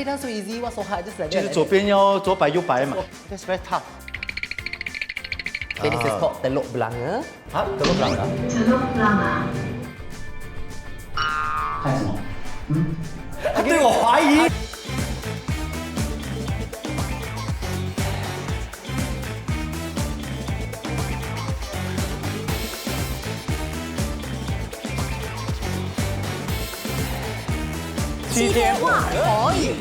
Malay dance so easy, what's so hard? Just like that. 就是左边要左摆右摆嘛。That's very tough. Okay, this is called teluk belanga. 啊，teluk belanga。teluk belanga。看什么？他对我怀疑。七天话可以。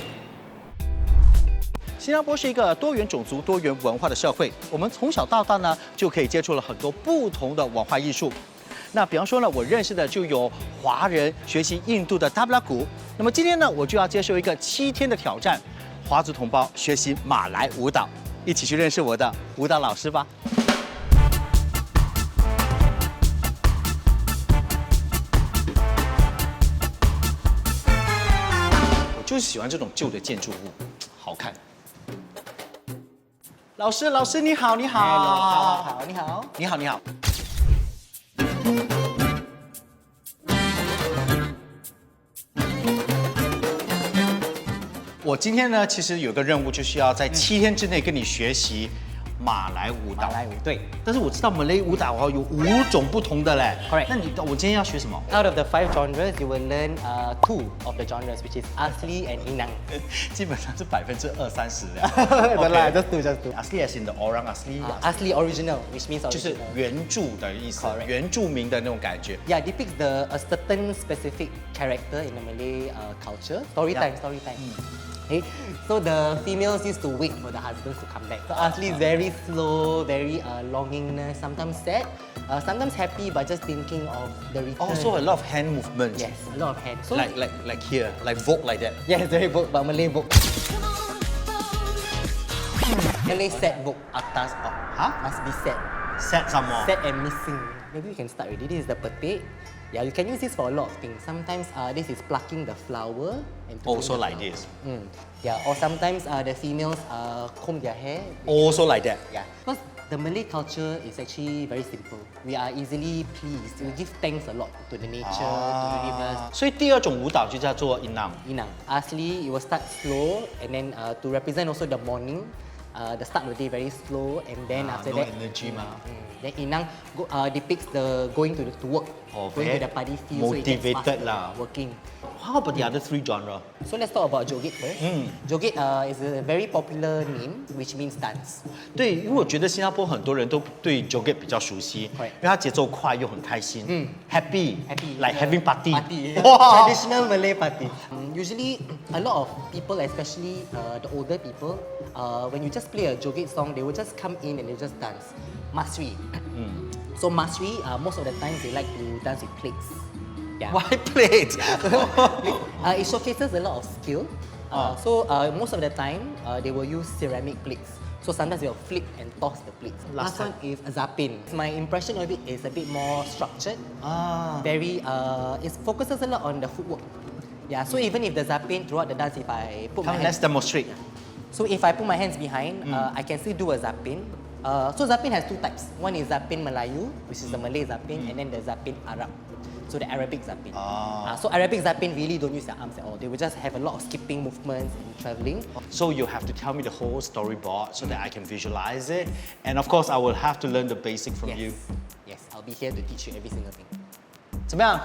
新加坡是一个多元种族、多元文化的社会，我们从小到大呢就可以接触了很多不同的文化艺术。那比方说呢，我认识的就有华人学习印度的达布拉鼓。那么今天呢，我就要接受一个7天的挑战，华族同胞学习马来舞蹈，一起去认识我的舞蹈老师吧。我就是喜欢这种旧的建筑物，好看。老师你好，你好，好，你好，你好，你好。我今天呢，其实有个任务，就是要在7天之内跟你学习马来舞蹈。马来舞对。但是我知道马来舞蹈哦有5种不同的嘞。Correct. 那我今天要学什么 Out of the 5 genres, you will learn 2 of the genres, which is Asli and Inang. 基本上是20%-30%的。Okay. Just two. Asli as in the orang asli. Asli original, which means 就是 original. 原著的意思， Correct. 原住民的那种感觉。Yeah, depicts a certain specific character in the Malay culture. Story time. Okay, so the females used to wait for the husbands to come back. So Asli is very slow, very longingness, sometimes sad, sometimes happy, but just thinking of the return. Also a lot of hand movement. Yes, a lot of hands. So Like here, like Vogue like that. yes, very Vogue, but Malay Vogue. Malay sad Vogue. Atas, huh? Must be sad. Set some more. Sad and missing. Maybe we can start already. This is the petik. Yeah, you can use this for a lot of things. Sometimes this is plucking the flower. And Also like this. Yeah, or sometimes the females comb their hair. Also like that. Yeah, because the Malay culture is actually very simple. We are easily pleased. We give thanks a lot to the nature, to the universe. 所以第2种舞蹈就叫做 Inang. Inang. Asli, it will start slow, and then to represent also the morning. The start of the day very slow, and then after no that, energy ma. Then Inang depicts the going to work, going to the paddy field, motivated so it gets lah. faster, working. How about the other 3 genre? So let's talk about joget first. Joget is a very popular name, which means dance. 对，因为我觉得新加坡很多人都对 joget 比较熟悉，因为它节奏快又很开心，happy, like having party. Wow. Traditional Malay party. Usually, a lot of people, especially the older people, when you just play a joget song, they will just come in and they just dance. Masri. So Masri, most of the time they like to dance with plates. Yeah. Why plate? It showcases a lot of skill. So most of the time, they will use ceramic plates. So sometimes they will flip and toss the plates. Last one is zapin. My impression of it is a bit more structured. Very, it focuses a lot on the footwork. Yeah, so even if the zapin throughout the dance, if I put my hands... Let's demonstrate. So if I put my hands behind, I can still do a zapin. So zapin has 2 types. One is zapin Melayu, which is the Malay zapin, and then the zapin Arab. So the Arabic zapin. So Arabic zapin really don't use their arms at all. They will just have a lot of skipping movements and traveling. So you have to tell me the whole storyboard so that I can visualize it. And of course, I will have to learn the basic from you. Yes, I'll be here to teach you every single thing. 怎么样，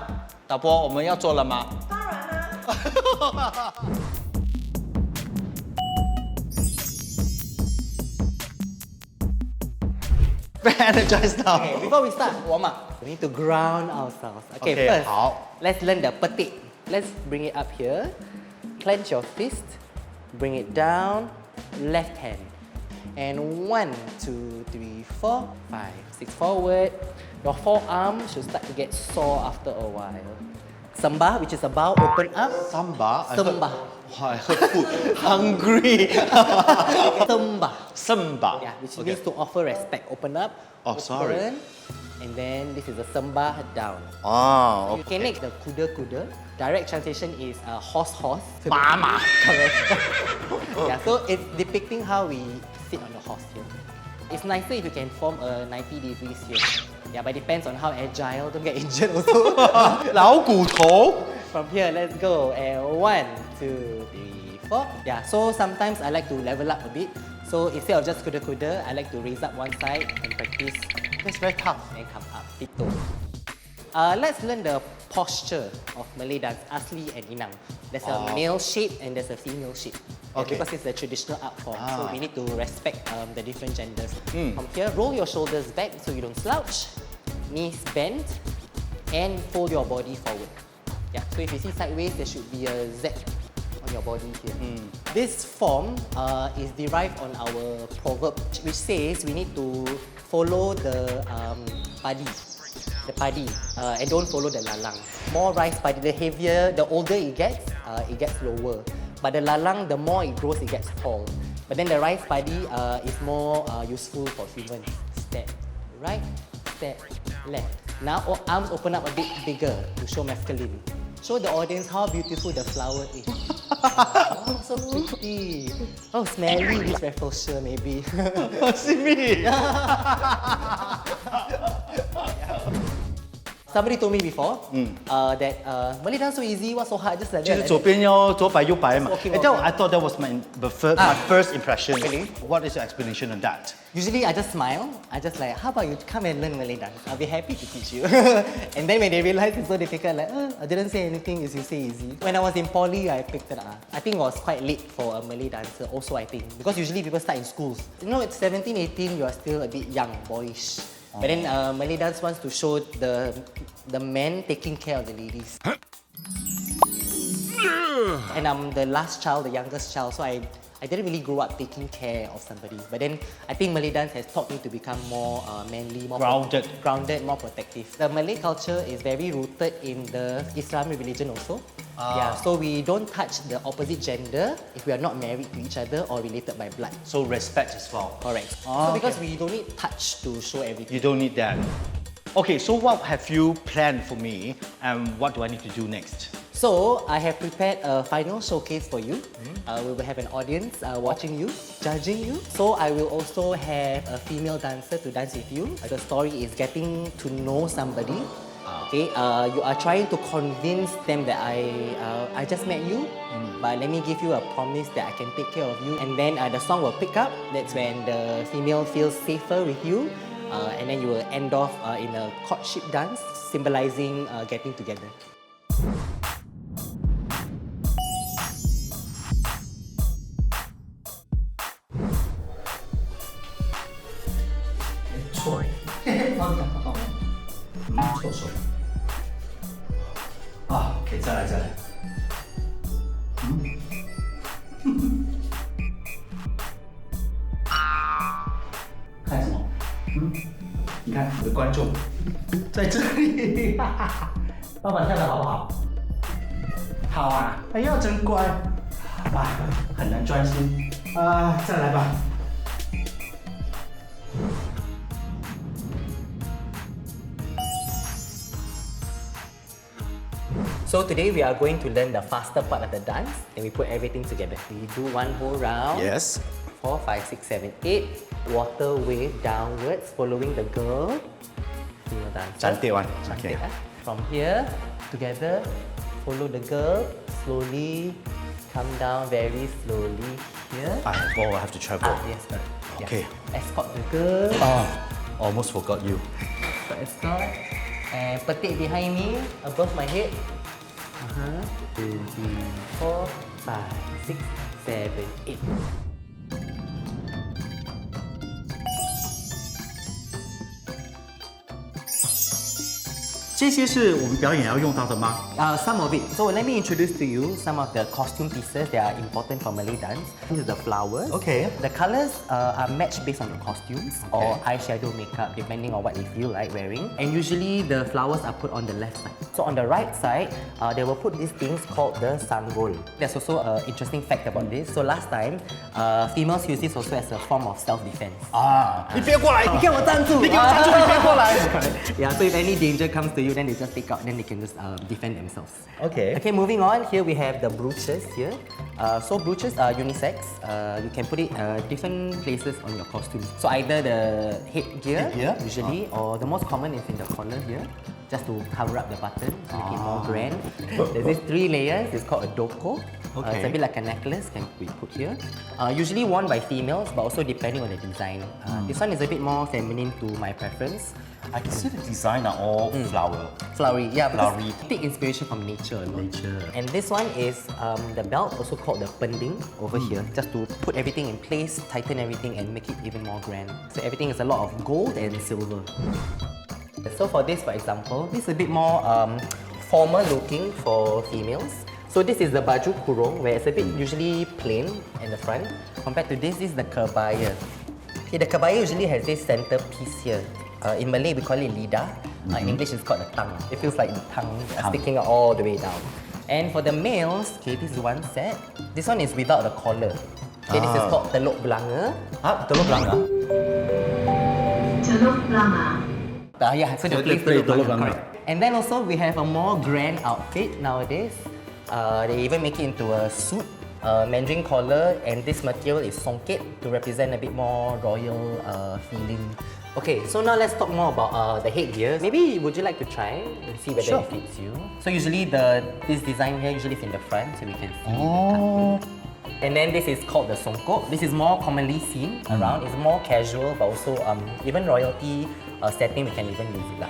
导播，我们要做了吗？当然啦。Energize now. Okay, before we start, warm up. We need to ground ourselves. Okay, first, 好。 let's learn the petik. Let's bring it up here. Clench your fist. Bring it down. Left hand. And 1, 2, 3, 4, 5, 6 forward. Your forearm should start to get sore after a while. Sembah, which is a bow, open up. Samba. Sembah. I heard food. Hungry. Sembah. Samba. Yeah, which means to offer respect. Open up. Oh, open, sorry. And then this is a sembah down. Oh, You can make the kuda. Direct translation is horse. Mama. Correct. Yeah, so it's depicting how we sit on the horse here. It's nicer if you can form a 90 degrees here. Yeah, but it depends on how agile. Don't get injured also. 老骨头。 From here, let's go. And 1, 2, 3, before. Yeah, so sometimes I like to level up a bit. So instead of just kuda-kuda, I like to raise up one side and practice. That's very tough. And come up, tiptoe. Let's learn the posture of Malay dance, Asli and Inang. There's a male shape and there's a female shape. Okay. Because it's the traditional art form, so we need to respect the different genders. From here, roll your shoulders back so you don't slouch, knees bent, and fold your body forward. Yeah, so if you see sideways, there should be a Z on your body here. This form is derived on our proverb, which says we need to follow the padi. The padi, and don't follow the lalang. More rice padi, the heavier, the older it gets lower. But the lalang, the more it grows, it gets tall. But then the rice padi is more useful for humans. Step right, step left. Now arms open up a bit bigger to show masculine. Show the audience how beautiful the flower is. Oh, so pretty. Oh, smelly this Rehearsal maybe. See me. Somebody told me before that Malay dance so easy, what's so hard? Just like 就 that. 是左边要左摆右摆嘛。 Walking, That walking. I thought that was my first impression. Really? What is your explanation on that? Usually I just smile. I just like, how about you come and learn Malay dance? I'll be happy to teach you. And then when they realize it's so difficult, like, I didn't say anything, you say easy. When I was in poly, I picked it up. I think it was quite late for a Malay dancer also, I think. Because usually people start in schools. You know, at 17, 18, you are still a bit young, boyish. But then Malay dance wants to show the men taking care of the ladies. And I'm the last child, the youngest child, so I didn't really grow up taking care of somebody. But then I think Malay dance has taught me to become more manly, more grounded, more protective. The Malay culture is very rooted in the Islamic religion also. Yeah, so we don't touch the opposite gender if we are not married to each other or related by blood. So respect as well. Correct. So because we don't need touch to show everything. You don't need that. Okay, so what have you planned for me and what do I need to do next? So I have prepared a final showcase for you. We will have an audience watching you, judging you. So I will also have a female dancer to dance with you. The story is getting to know somebody. Okay, you are trying to convince them that I just met you, but let me give you a promise that I can take care of you. And then the song will pick up. That's when the female feels safer with you. And then you will end off in a courtship dance, symbolizing getting together. 错，错手。啊，可以再来。看什么？你看我的观众在这里，爸爸跳的好不好？好啊，哎呀，真乖啊，很难专心啊，再来吧。So today we are going to learn the faster part of the dance. Then we put everything together. We do one whole round. Yes. 4, 5, 6, 7, 8. Water wave downwards, following the girl. Female dancer. Cantik Wan. Cantik, From here, together, follow the girl. Slowly, come down very slowly here. I have to travel. Yes, correct. Okay. Yeah. Escort the girl. Oh, almost forgot you. So escort. And petik behind me, above my head. 2, 3, 4, 5, 6, 7, 8. 这些是我们表演要用到的吗？ Some of it. So let me introduce to you some of the costume pieces that are important for Malay dance. This is the flowers. Okay. The colors are matched based on the costumes or eyeshadow makeup, depending on what they feel like wearing. And usually the flowers are put on the left side. So on the right side, they will put these things called the sanggol. There's also an interesting fact about this. So last time, females use this also as a form of self-defense. 啊，你别过来！你给我站住！你给我站住！你别过来！ Yeah, so if any danger comes to you, then they just take out, then they can just defend themselves. Okay. Okay, moving on. Here we have the brooches here. So brooches are unisex. You can put it different places on your costume. So either the headgear, usually, or the most common is in the collar here, just to cover up the button, to make it more grand. There's these 3 layers. It's called a doko. Okay. It's a bit like a necklace, can we put here. Usually worn by females, but also depending on the design. This one is a bit more feminine to my preference. I can see the design are all Flowery, yeah, because Flowery. take inspiration from nature. Nature. And this one is the belt, also called the pending, over here, just to put everything in place, tighten everything, and make it even more grand. So everything is a lot of gold and silver. So for this, for example, this is a bit more formal looking for females. So this is the baju kurung, where it's a bit usually plain in the front. Compared to this is the kebaya. Okay, the kebaya usually has this center piece here. In Malay, we call it lidah. In English, it's called the tongue. It feels like the tongue sticking out all the way down. And for the males, okay, this is one set. This one is without the collar. Okay, this is called telok belanga. Telok belanga. Telok belanga. Yeah, so the they place play telok telok belanga. belanga. Correct. And then also we have a more grand outfit nowadays. They even make it into a suit, Mandarin collar, and this material is songket to represent a bit more royal feeling. Okay, so now let's talk more about the headgear. Maybe would you like to try and see whether it fits you? So usually this design here usually is in the front, so we can see. Oh. And then this is called the songkok. This is more commonly seen around. It's more casual, but also even royalty setting we can even use it.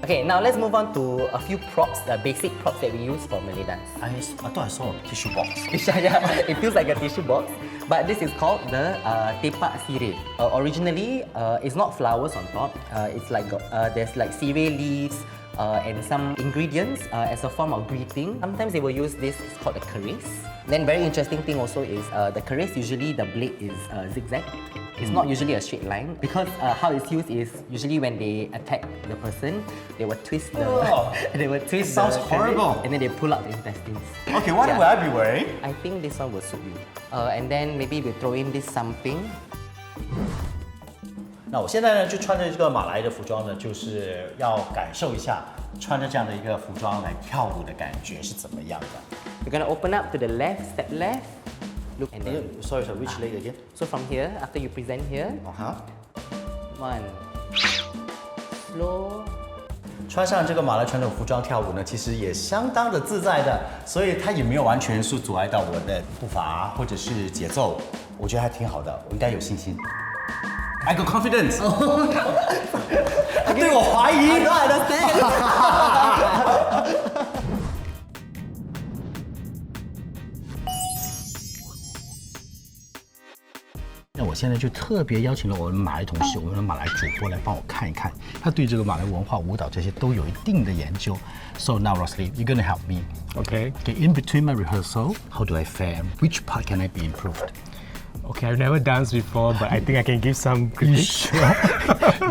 Okay, now let's move on to a few props, the basic props that we use for Malay dance. I thought I saw a tissue box. Yeah, it feels like a tissue box, but this is called the tepak sirih. Originally, it's not flowers on top. It's like there's like sirih leaves and some ingredients as a form of greeting. Sometimes they will use this. It's called a keris. Then very interesting thing also is the keris. Usually the blade is zigzag. It's not usually a straight line because how it's used is usually when they attack the person, they will twist the. They will twist. Sounds the horrible. And then they pull out the intestines. Okay, what will I be wearing? I think this one will suit you. And then maybe we throw in this something. 那我现在呢，就穿着这个马来的服装呢，就是要感受一下穿着这样的一个服装来跳舞的感觉是怎么样的。We're gonna open up to the left, step left. Look and then. Sorry, which leg again? So from here, after you present here, one, slow. 穿上这个马来传统服装跳舞呢，其实也相当的自在的，所以它也没有完全是阻碍到我的步伐或者是节奏，我觉得还挺好的，我应该有信心。I got confidence. 对我怀疑。I don't understand. 那我现在就特别邀请了我们马来同事，我们的马来主播来帮我看一看，他对这个马来文化、舞蹈这些都有一定的研究。So now, Rosalie, you're gonna help me. Okay. Okay, in between my rehearsal, how do I fare? Which part can I be improved? Okay, I've never danced before, but I think I can give some critiques.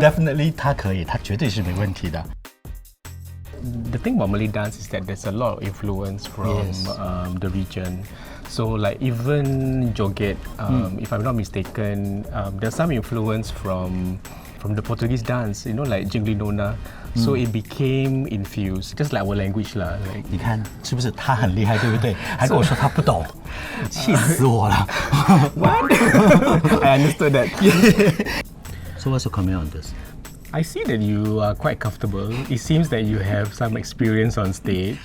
Definitely, 他可以，他绝对是没问题的。 The thing about Malay dance is that there's a lot of influence from Yes. The region. So like even joget, if I'm not mistaken, there's some influence from the Portuguese dance, you know, like Jinglinona. So it became infused, just like our language lah. Like 你看是不是他很厉害，对不对？还跟我说他不懂，气死我了。what? I understood that. So what's your comment on this? I see that you are quite comfortable. It seems that you have some experience on stage.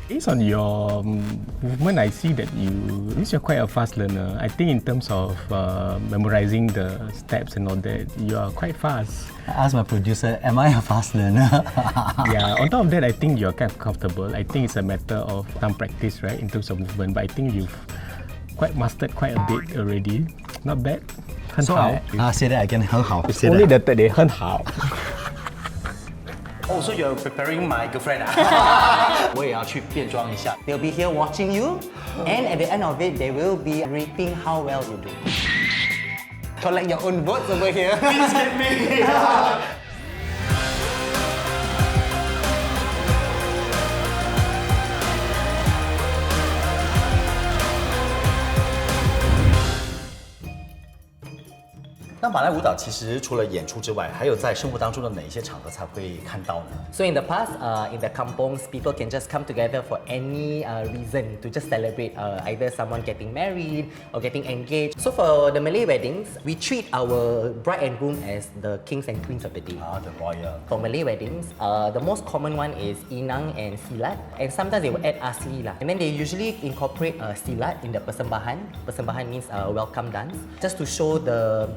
Based on your movement, I see that you're quite a fast learner. I think in terms of memorizing the steps and all that, you are quite fast. I asked my producer, am I a fast learner? Yeah, on top of that, I think you're kind of comfortable. I think it's a matter of some practice, right, in terms of movement. But I think you've quite mastered quite a bit already. Not bad. 很好。 say that again, 很好。 Only the third day, 很好。 Oh, so you're preparing my girlfriend 啊？我也要去变装一下。 They'll be here watching you, and at the end of it, they will be rating how well you do. Collect your own votes over here. Please hit me. 那马来舞蹈其实除了演出之外，还有在生活当中的哪一些场合才会看到呢？ So in the past, in the kampongs, people can just come together for any reason to just celebrate either someone getting married or getting engaged. So for the Malay weddings, we treat our bride and groom as the kings and queens of the day. The royal. For Malay weddings, the most common one is inang and silat, and sometimes they will add asli lah. And then they usually incorporate silat in the persembahan. Persembahan means welcome dance, just to show the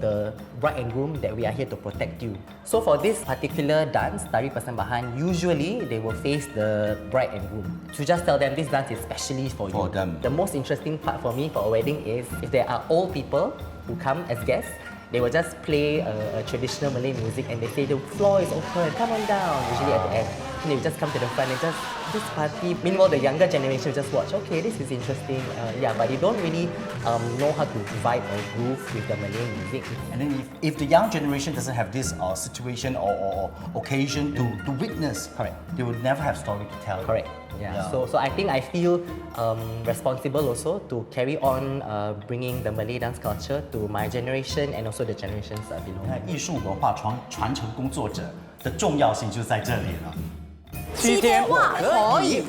bride and groom that we are here to protect you. So for this particular dance, tari persembahan, usually they will face the bride and groom to just tell them this dance is specially for you. them. The most interesting part for me for a wedding is if there are old people who come as guests. They will just play a traditional Malay music and they say the floor is open, come on down, usually at the end. And they will just come to the front and just party. Meanwhile, the younger generation will just watch, okay, this is interesting, but they don't really know how to vibe or groove with the Malay music. And then if the young generation doesn't have this situation or occasion to witness, Correct. they will never have story to tell. Correct. Yeah. So I think I feel responsible also to carry on bringing the Malay dance culture to my generation and also the generations below. 那艺术文化传承工作者的重要性就在这里了。7天哇可以。